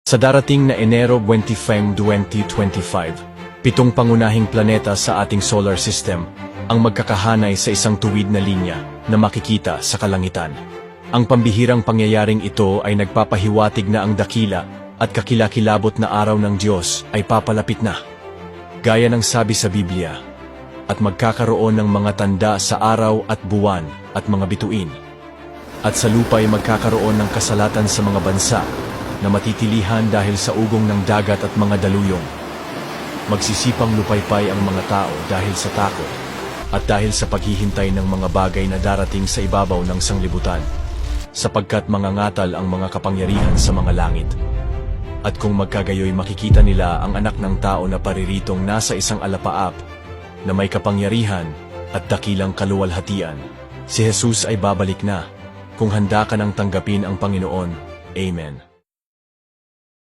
Sa darating na Enero 25, 2025, 7 pangunahing planeta sa ating solar system ang magkakahanay sa isang tuwid na linya na makikita sa kalangitan. Ang pambihirang pangyayaring ito ay nagpapahiwatig na ang dakila at kakilakilabot na araw ng Diyos ay papalapit na. Gaya ng sabi sa Biblia, at magkakaroon ng mga tanda sa araw at buwan at mga bituin. At sa lupa ay magkakaroon ng kasalatan sa mga bansa na matitilihan dahil sa ugong ng dagat at mga daluyong. Magsisipang lupaypay ang mga tao dahil sa takot at dahil sa paghihintay ng mga bagay na darating sa ibabaw ng sanglibutan, sapagkat mangangatal ang mga kapangyarihan sa mga langit. At kung magkagayoy makikita nila ang anak ng tao na pariritong nasa isang alapaap na may kapangyarihan at dakilang kaluwalhatian. Si Jesus ay babalik na, kung handa ka nang tanggapin ang Panginoon. Amen.